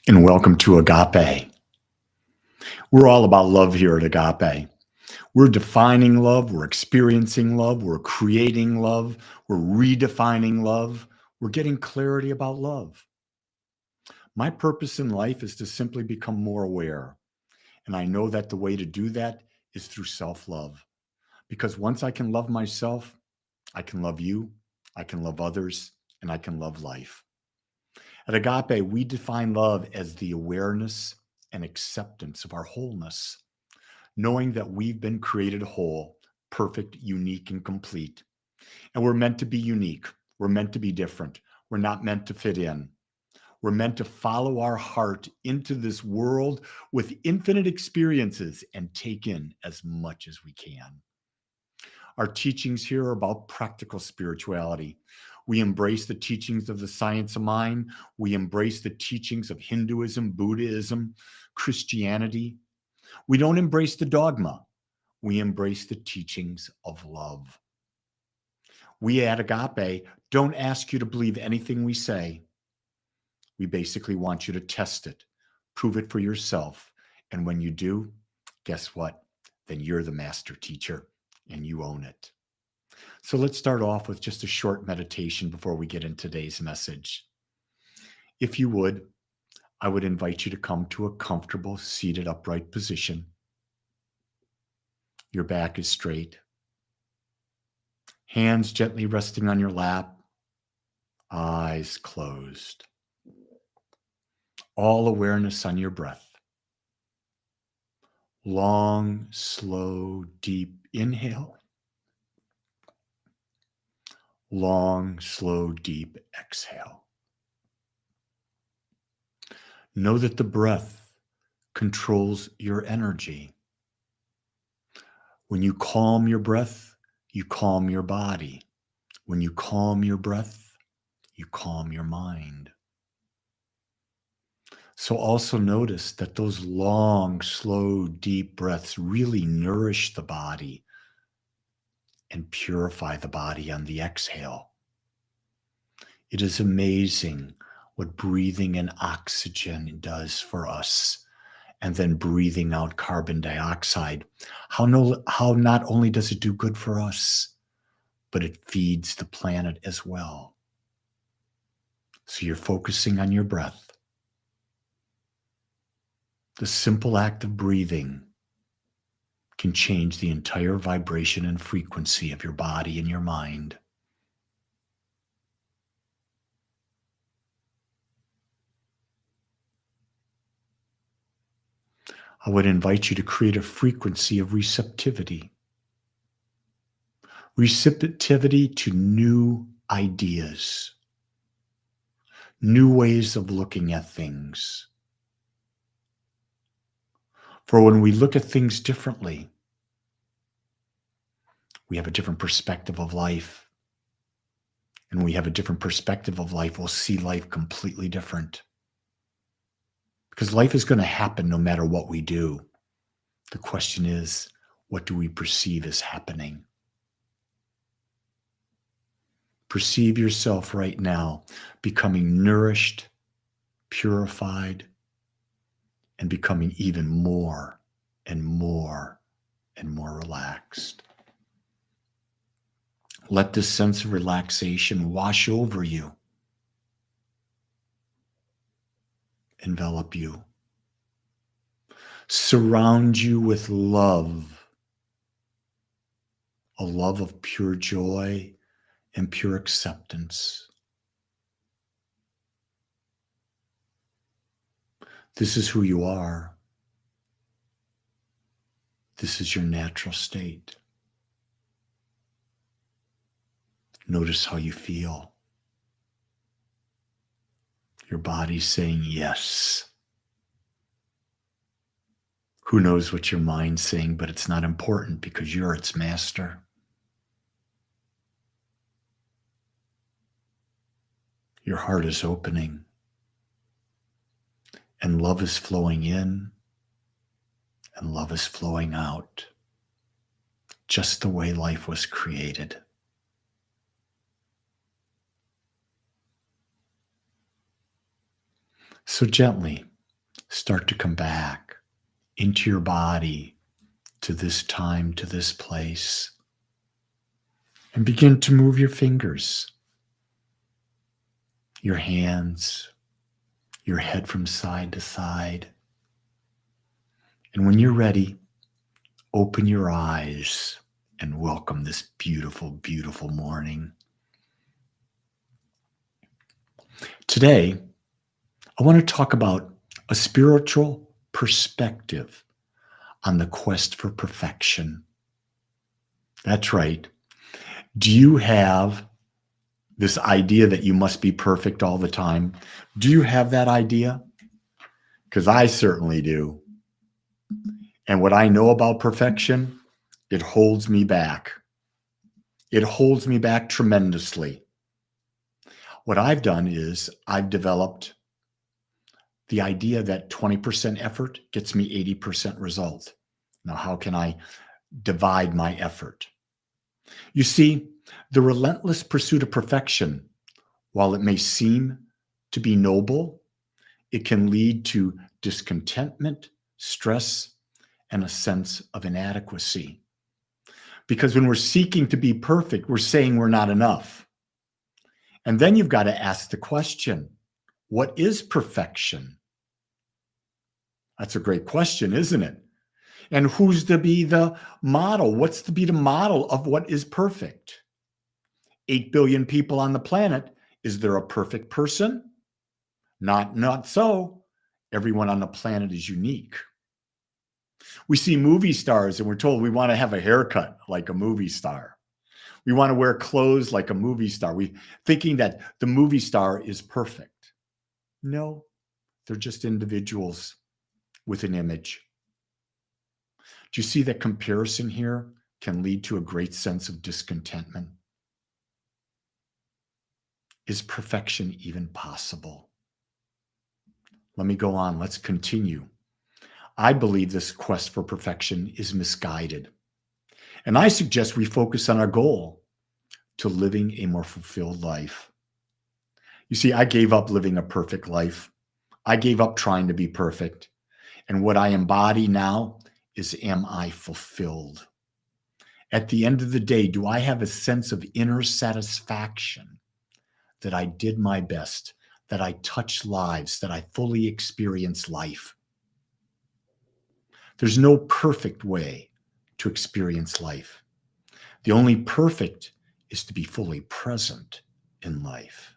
and welcome to Agape. We're all about love here at Agape. We're defining love, we're experiencing love, we're creating love, we're redefining love, we're getting clarity about love. My purpose in life is to simply become more aware. And I know that the way to do that is through self love. Because once I can love myself, I can love you, I can love others, and I can love life. At Agape, we define love as the awareness and acceptance of our wholeness, knowing that we've been created whole, perfect, unique, and complete. And we're meant to be unique. We're meant to be different. We're not meant to fit in. We're meant to follow our heart into this world with infinite experiences and take in as much as we can. Our teachings here are about practical spirituality. We embrace the teachings of the science of mind. We embrace the teachings of Hinduism, Buddhism, Christianity. We don't embrace the dogma. We embrace the teachings of love. We at Agape don't ask you to believe anything we say. We basically want you to test it, prove it for yourself. And when you do, guess what? Then you're the master teacher and you own it. So let's start off with just a short meditation before we get into today's message. If you would, I would invite you to come to a comfortable, seated, upright position. Your back is straight. Hands gently resting on your lap. Eyes closed. All awareness on your breath. Long, slow, deep inhale. Long, slow, deep exhale. Know that the breath controls your energy. When you calm your breath, you calm your body. When you calm your breath, you calm your mind. So also notice that those long, slow, deep breaths really nourish the body and purify the body on the exhale. It is amazing what breathing in oxygen does for us, and then breathing out carbon dioxide. How not only does it do good for us, but it feeds the planet as well. So you're focusing on your breath. The simple act of breathing can change the entire vibration and frequency of your body and your mind. I would invite you to create a frequency of receptivity. Receptivity to new ideas, new ways of looking at things. For when we look at things differently, we have a different perspective of life. And we have a different perspective of life, we'll see life completely different. Because life is going to happen no matter what we do. The question is, what do we perceive as happening? Perceive yourself right now becoming nourished, purified, and becoming even more and more and more relaxed. Let this sense of relaxation wash over you, envelop you, surround you with love, a love of pure joy and pure acceptance. This is who you are. This is your natural state. Notice how you feel. Your body's saying yes. Who knows what your mind's saying, but it's not important because you're its master. Your heart is opening, and love is flowing in, and love is flowing out, just the way life was created. So gently start to come back into your body, to this time, to this place, and begin to move your fingers, your hands, your head from side to side. And when you're ready, open your eyes and welcome this beautiful, beautiful morning. Today, I want to talk about a spiritual perspective on the quest for perfection. That's right. Do you have this idea that you must be perfect all the time? Do you have that idea? Because I certainly do. And what I know about perfection, it holds me back. It holds me back tremendously. What I've done is I've developed the idea that 20% effort gets me 80% result. Now, how can I divide my effort? You see, the relentless pursuit of perfection, while it may seem to be noble, it can lead to discontentment, stress, and a sense of inadequacy. Because when we're seeking to be perfect, we're saying we're not enough. And then you've got to ask the question, what is perfection? That's a great question, isn't it? And who's to be the model? What's to be the model of what is perfect? 8 billion people on the planet. Is there a perfect person? Not so. Everyone on the planet is unique. We see movie stars and we're told we want to have a haircut like a movie star. We want to wear clothes like a movie star. We thinking that the movie star is perfect. No, they're just individuals with an image. Do you see that comparison here can lead to a great sense of discontentment? Is perfection even possible? Let me go on. Let's continue. I believe this quest for perfection is misguided. And I suggest we focus on our goal to living a more fulfilled life. You see, I gave up living a perfect life. I gave up trying to be perfect. And what I embody now is, am I fulfilled? At the end of the day, do I have a sense of inner satisfaction that I did my best, that I touched lives, that I fully experienced life? There's no perfect way to experience life. The only perfect is to be fully present in life.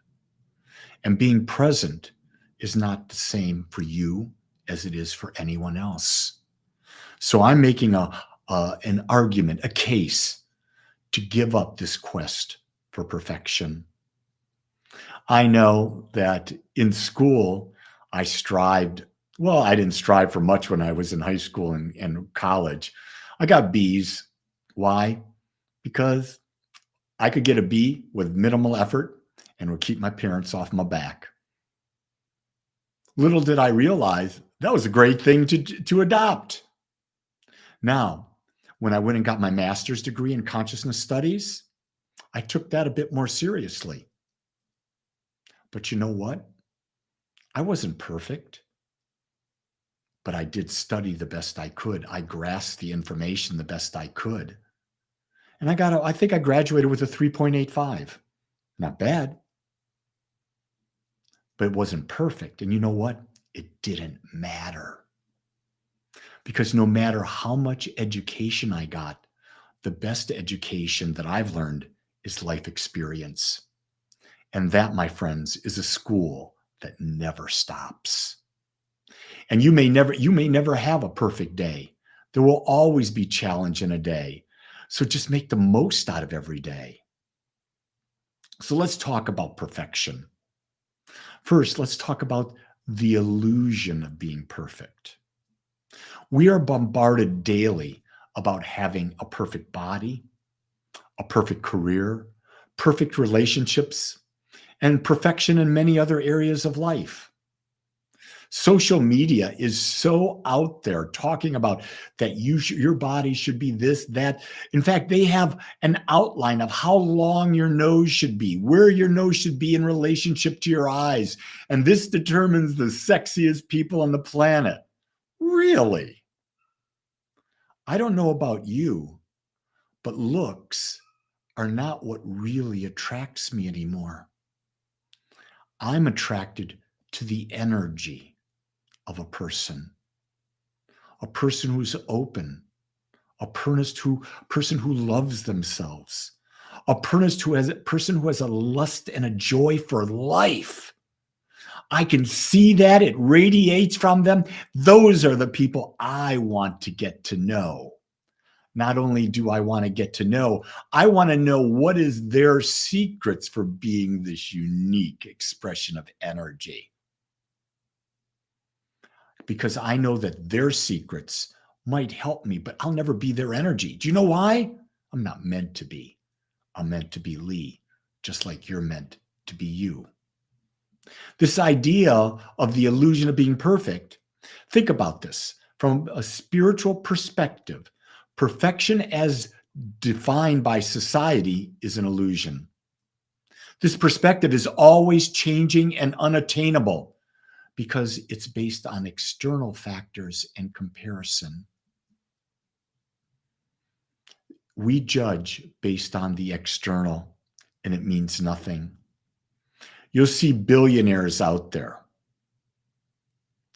And being present is not the same for you as it is for anyone else. So I'm making an argument, a case to give up this quest for perfection. I know that in school, I strived. Well, I didn't strive for much when I was in high school and college. I got B's. Why? Because I could get a B with minimal effort and would keep my parents off my back. Little did I realize that was a great thing to adopt. Now, when I went and got my master's degree in consciousness studies, I took that a bit more seriously. But you know what? I wasn't perfect, but I did study the best I could. I grasped the information the best I could. And I think I graduated with a 3.85. Not bad, but it wasn't perfect. And you know what? It didn't matter. Because no matter how much education I got, the best education that I've learned is life experience. And that, my friends, is a school that never stops. And you may never have a perfect day. There will always be challenge in a day. So just make the most out of every day. So let's talk about perfection. First, let's talk about the illusion of being perfect. We are bombarded daily about having a perfect body, a perfect career, perfect relationships, and perfection in many other areas of life. Social media is so out there talking about that your body should be this, that. In fact, they have an outline of how long your nose should be, where your nose should be in relationship to your eyes. And this determines the sexiest people on the planet. Really? I don't know about you, but looks are not what really attracts me anymore. I'm attracted to the energy of a person who's open, a person who loves themselves, a person who has a lust and a joy for life. I can see that it radiates from them. Those are the people I want to get to know. Not only do I want to get to know, I want to know what is their secrets for being this unique expression of energy. Because I know that their secrets might help me, but I'll never be their energy. Do you know why? I'm not meant to be. I'm meant to be Lee, just like you're meant to be you. This idea of the illusion of being perfect, think about this from a spiritual perspective. Perfection as defined by society is an illusion. This perspective is always changing and unattainable because it's based on external factors and comparison. We judge based on the external, and it means nothing. You'll see billionaires out there.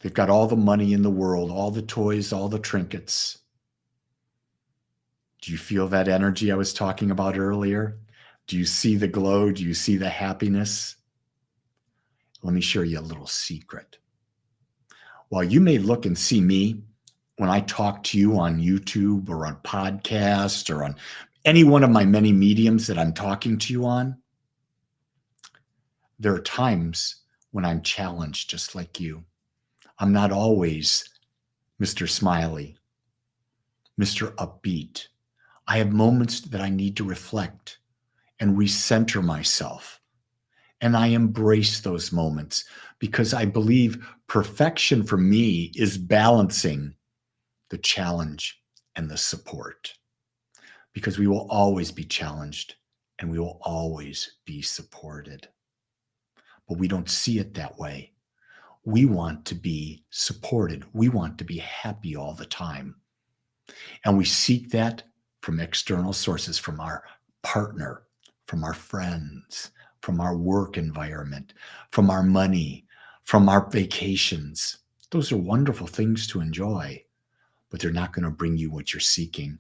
They've got all the money in the world, all the toys, all the trinkets. Do you feel that energy I was talking about earlier? Do you see the glow? Do you see the happiness? Let me share you a little secret. While you may look and see me when I talk to you on YouTube or on podcast or on any one of my many mediums that I'm talking to you on, there are times when I'm challenged just like you. I'm not always Mr. Smiley, Mr. Upbeat. I have moments that I need to reflect and recenter myself. And I embrace those moments because I believe perfection for me is balancing the challenge and the support. Because we will always be challenged and we will always be supported. But we don't see it that way. We want to be supported. We want to be happy all the time. And we seek that from external sources, from our partner, from our friends, from our work environment, from our money, from our vacations. Those are wonderful things to enjoy, but they're not going to bring you what you're seeking.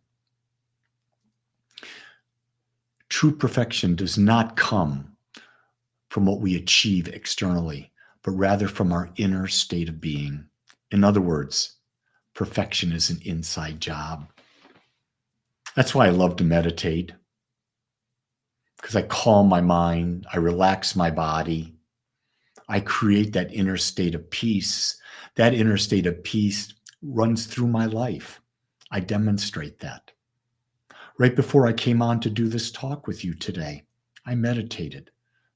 True perfection does not come from what we achieve externally, but rather from our inner state of being. In other words, perfection is an inside job. That's why I love to meditate, because I calm my mind, I relax my body, I create that inner state of peace. That inner state of peace runs through my life. I demonstrate that. Right before I came on to do this talk with you today, I meditated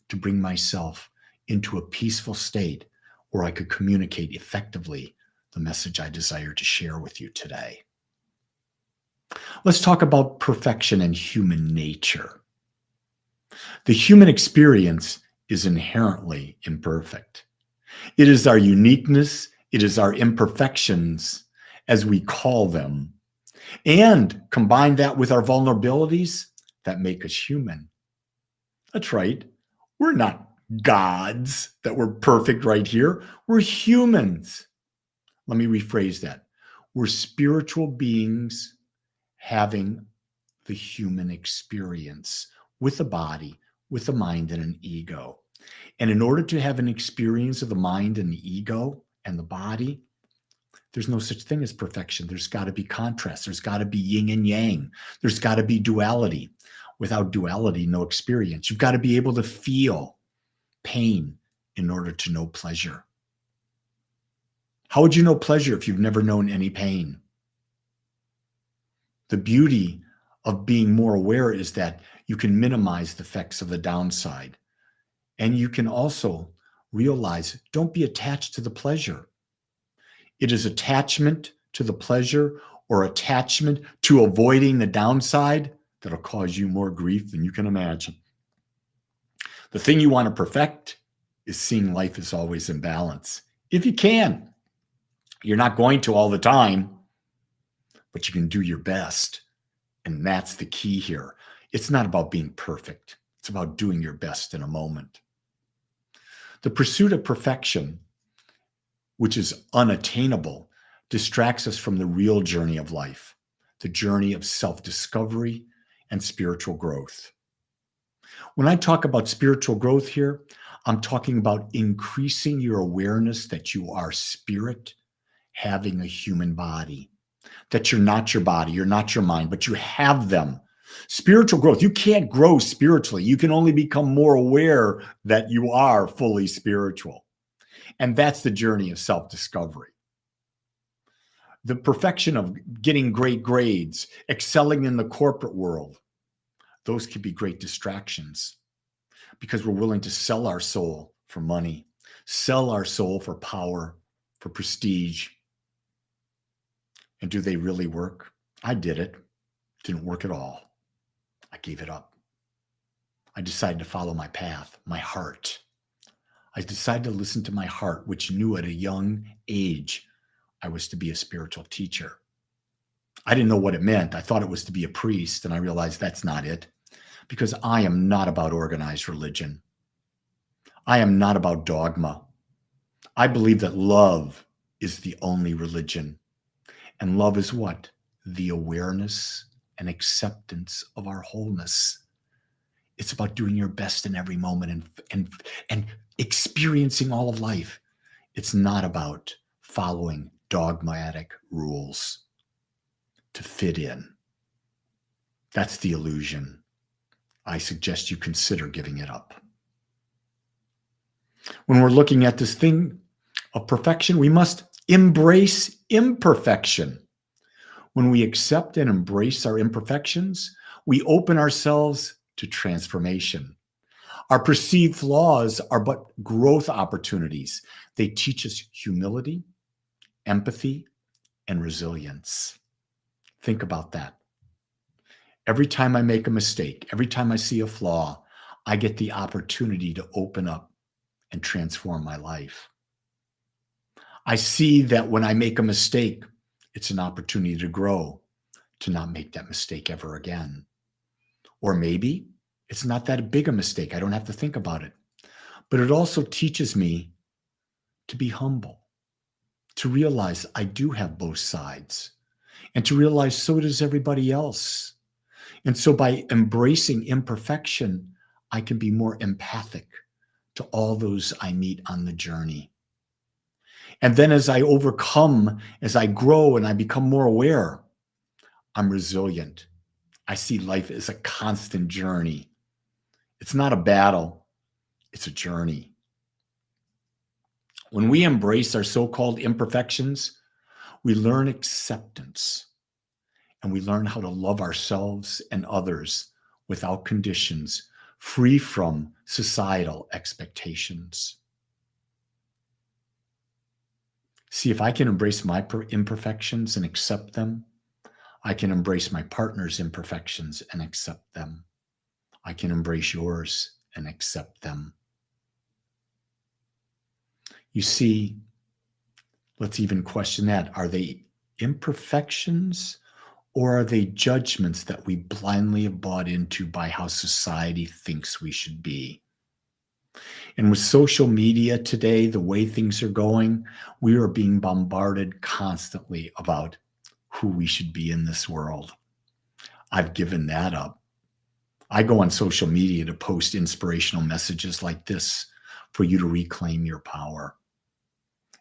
to bring myself into a peaceful state where I could communicate effectively the message I desire to share with you today. Let's talk about perfection and human nature. The human experience is inherently imperfect. It is our uniqueness, it is our imperfections, as we call them, and combine that with our vulnerabilities that make us human. That's right. We're not gods that we're perfect right here. We're humans. Let me rephrase that. We're spiritual beings having the human experience with a body, with a mind and an ego. And in order to have an experience of the mind and the ego and the body, there's no such thing as perfection. There's got to be contrast. There's got to be yin and yang. There's got to be duality. Without duality, no experience. You've got to be able to feel pain in order to know pleasure. How would you know pleasure if you've never known any pain? The beauty of being more aware is that you can minimize the effects of the downside. And you can also realize, don't be attached to the pleasure. It is attachment to the pleasure or attachment to avoiding the downside that'll cause you more grief than you can imagine. The thing you want to perfect is seeing life as always in balance. If you can, you're not going to all the time, but you can do your best. And that's the key here. It's not about being perfect. It's about doing your best in a moment. The pursuit of perfection, which is unattainable, distracts us from the real journey of life, the journey of self-discovery and spiritual growth. When I talk about spiritual growth here, I'm talking about increasing your awareness that you are spirit having a human body, that you're not your body, you're not your mind, but you have them. Spiritual growth, you can't grow spiritually. You can only become more aware that you are fully spiritual. And that's the journey of self-discovery. The perfection of getting great grades, excelling in the corporate world, those can be great distractions because we're willing to sell our soul for money, sell our soul for power, for prestige. And do they really work? I did it. Didn't work at all. I gave it up. I decided to follow my path, my heart. I decided to listen to my heart, which knew at a young age I was to be a spiritual teacher. I didn't know what it meant. I thought it was to be a priest, and I realized that's not it, because I am not about organized religion. I am not about dogma. I believe that love is the only religion. And love is what? The awareness and acceptance of our wholeness. It's about doing your best in every moment and experiencing all of life. It's not about following dogmatic rules to fit in. That's the illusion. I suggest you consider giving it up. When we're looking at this thing of perfection, we must embrace imperfection. When we accept and embrace our imperfections, we open ourselves to transformation. Our perceived flaws are but growth opportunities. They teach us humility, empathy, and resilience. Think about that. Every time I make a mistake, every time I see a flaw, I get the opportunity to open up and transform my life. I see that when I make a mistake, it's an opportunity to grow, to not make that mistake ever again. Or maybe it's not that big a mistake. I don't have to think about it. But it also teaches me to be humble, to realize I do have both sides, and to realize so does everybody else. And so by embracing imperfection, I can be more empathic to all those I meet on the journey. And then as I overcome, as I grow and I become more aware, I'm resilient. I see life as a constant journey. It's not a battle, it's a journey. When we embrace our so-called imperfections, we learn acceptance and we learn how to love ourselves and others without conditions, free from societal expectations. See, if I can embrace my imperfections and accept them, I can embrace my partner's imperfections and accept them. I can embrace yours and accept them. You see, let's even question that. Are they imperfections or are they judgments that we blindly have bought into by how society thinks we should be? And with social media today, the way things are going, we are being bombarded constantly about who we should be in this world. I've given that up. I go on social media to post inspirational messages like this for you to reclaim your power.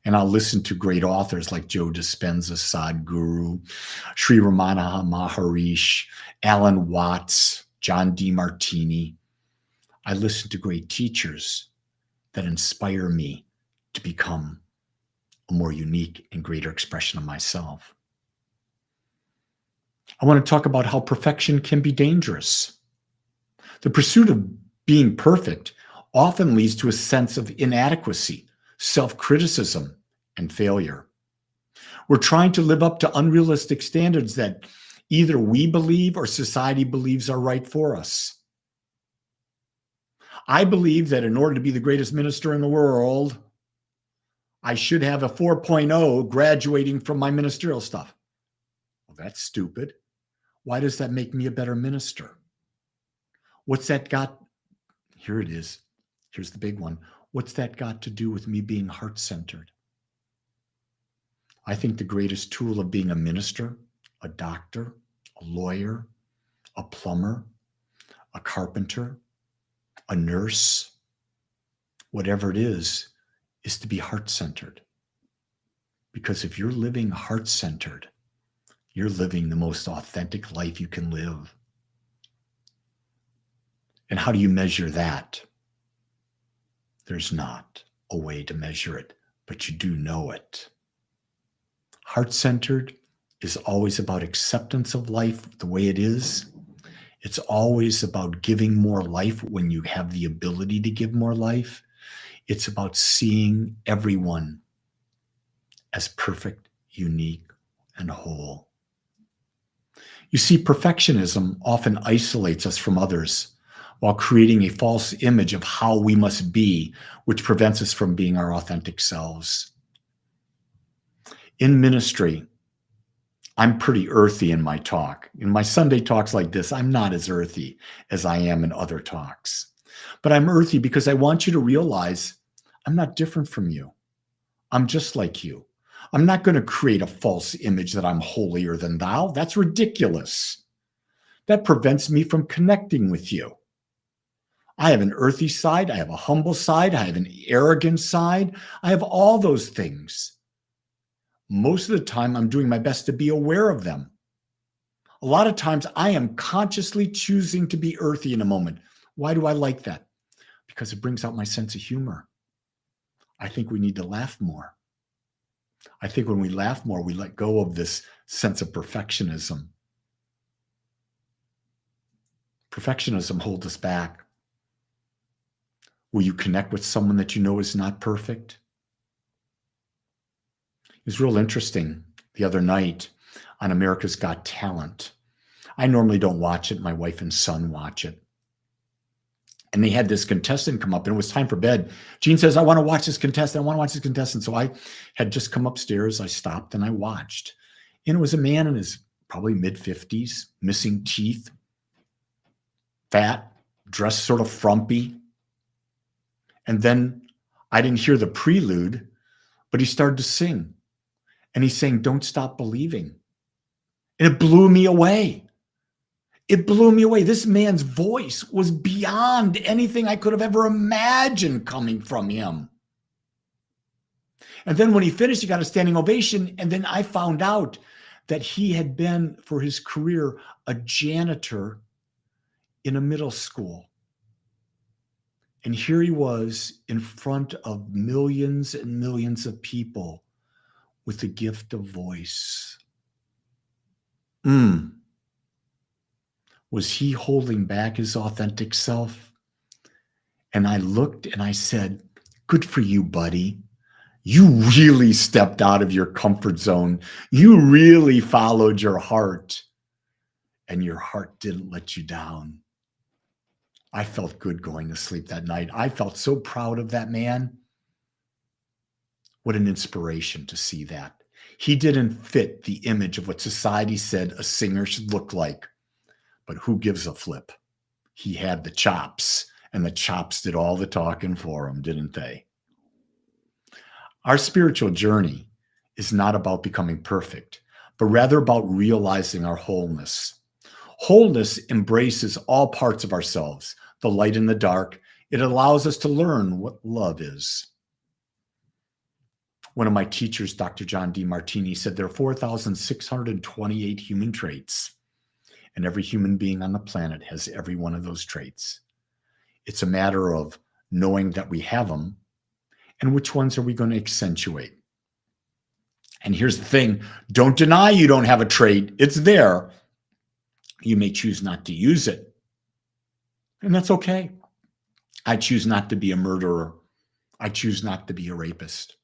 And I'll listen to great authors like Joe Dispenza, Sadhguru, Sri Ramana Maharishi, Alan Watts, John DeMartini. I listen to great teachers that inspire me to become a more unique and greater expression of myself. I want to talk about how perfection can be dangerous. The pursuit of being perfect often leads to a sense of inadequacy, self-criticism, and failure. We're trying to live up to unrealistic standards that either we believe or society believes are right for us. I believe that in order to be the greatest minister in the world, I should have a 4.0 graduating from my ministerial stuff. Well, that's stupid. Why does that make me a better minister? What's that got? Here it is. Here's the big one. What's that got to do with me being heart-centered? I think the greatest tool of being a minister, a doctor, a lawyer, a plumber, a carpenter, a nurse, whatever it is to be heart-centered. Because if you're living heart-centered, you're living the most authentic life you can live. And how do you measure that? There's not a way to measure it, but you do know it. Heart-centered is always about acceptance of life the way it is. It's always about giving more life when you have the ability to give more life. It's about seeing everyone as perfect, unique, and whole. You see, perfectionism often isolates us from others while creating a false image of how we must be, which prevents us from being our authentic selves. In ministry, I'm pretty earthy in my talk. In my Sunday talks like this, I'm not as earthy as I am in other talks. But I'm earthy because I want you to realize I'm not different from you. I'm just like you. I'm not going to create a false image that I'm holier than thou. That's ridiculous. That prevents me from connecting with you. I have an earthy side. I have a humble side. I have an arrogant side. I have all those things. Most of the time, I'm doing my best to be aware of them. A lot of times, I am consciously choosing to be earthy in a moment. Why do I like that? Because it brings out my sense of humor. I think we need to laugh more. I think when we laugh more, we let go of this sense of perfectionism. Perfectionism holds us back. Will you connect with someone that you know is not perfect? It was real interesting the other night on America's Got Talent. I normally don't watch it. My wife and son watch it. And they had this contestant come up, and it was time for bed. Gene says, I want to watch this contestant. I want to watch this contestant. So I had just come upstairs. I stopped and I watched. And it was a man in his probably mid-50s, missing teeth, fat, dressed sort of frumpy. And then I didn't hear the prelude, but he started to sing. And he's saying, don't stop believing. And it blew me away. It blew me away. This man's voice was beyond anything I could have ever imagined coming from him. And then when he finished, he got a standing ovation. And then I found out that he had been, for his career, a janitor in a middle school. And here he was in front of millions and millions of people with the gift of voice. Was he holding back his authentic self? And I looked and I said, good for you, buddy. You really stepped out of your comfort zone. You really followed your heart. And your heart didn't let you down. I felt good going to sleep that night. I felt so proud of that man. What an inspiration to see that. He didn't fit the image of what society said a singer should look like. But who gives a flip? He had the chops, and the chops did all the talking for him, didn't they? Our spiritual journey is not about becoming perfect, but rather about realizing our wholeness. Wholeness embraces all parts of ourselves, the light and the dark. It allows us to learn what love is. One of my teachers, Dr. John D. Martini, said there are 4,628 human traits. And every human being on the planet has every one of those traits. It's a matter of knowing that we have them and which ones are we going to accentuate. And here's the thing, don't deny you don't have a trait. It's there. You may choose not to use it. And that's okay. I choose not to be a murderer. I choose not to be a rapist.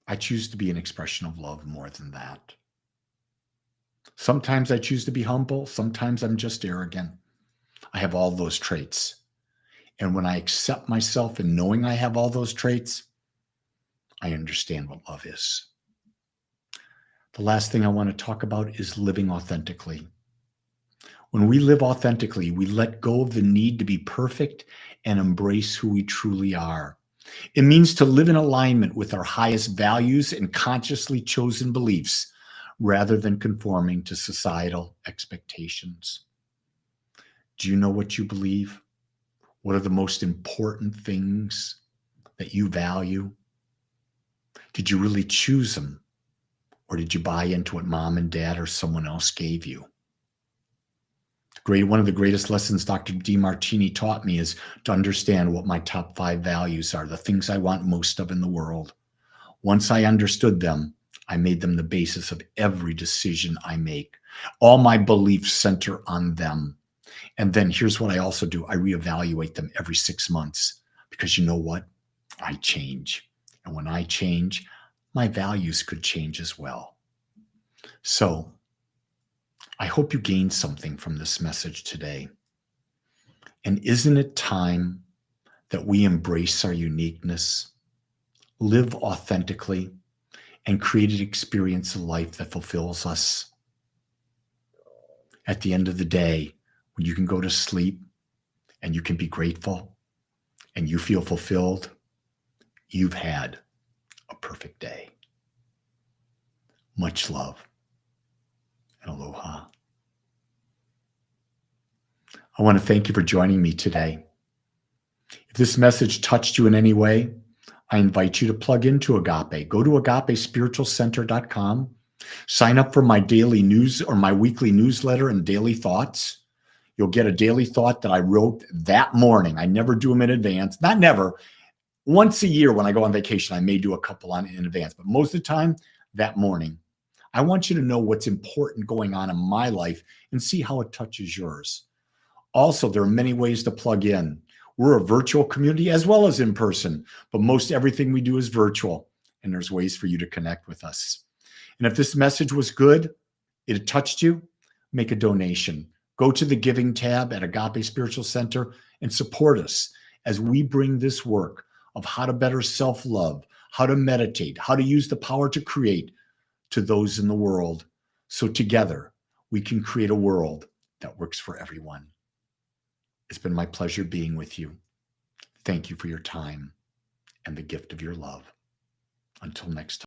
I choose to be an expression of love more than that. Sometimes I choose to be humble. Sometimes I'm just arrogant. I have all those traits. And when I accept myself and knowing I have all those traits, I understand what love is. The last thing I want to talk about is living authentically. When we live authentically, we let go of the need to be perfect and embrace who we truly are. It means to live in alignment with our highest values and consciously chosen beliefs rather than conforming to societal expectations. Do you know what you believe? What are the most important things that you value? Did you really choose them? Or did you buy into what mom and dad or someone else gave you? One of the greatest lessons Dr. DeMartini taught me is to understand what my top 5 values are, the things I want most of in the world. Once I understood them, I made them the basis of every decision I make. All my beliefs center on them. And then here's what I also do. I reevaluate them every 6 months because you know what? I change. And when I change, my values could change as well. So I hope you gained something from this message today. And isn't it time that we embrace our uniqueness, live authentically, and create an experience of life that fulfills us? At the end of the day, when you can go to sleep and you can be grateful and you feel fulfilled, you've had a perfect day. Much love and aloha. I want to thank you for joining me today. If this message touched you in any way, I invite you to plug into Agape. Go to agapespiritualcenter.com. Sign up for my daily news or my weekly newsletter and daily thoughts. You'll get a daily thought that I wrote that morning. I never do them in advance. Not never. Once a year when I go on vacation, I may do a couple in advance, but most of the time, that morning. I want you to know what's important going on in my life and see how it touches yours. Also, there are many ways to plug in. We're a virtual community as well as in person, but most everything we do is virtual, and there's ways for you to connect with us. And if this message was good, it touched you, make a donation. Go to the giving tab at Agape Spiritual Center and support us as we bring this work of how to better self-love, how to meditate, how to use the power to create to those in the world. So together we can create a world that works for everyone. It's been my pleasure being with you. Thank you for your time and the gift of your love. Until next time.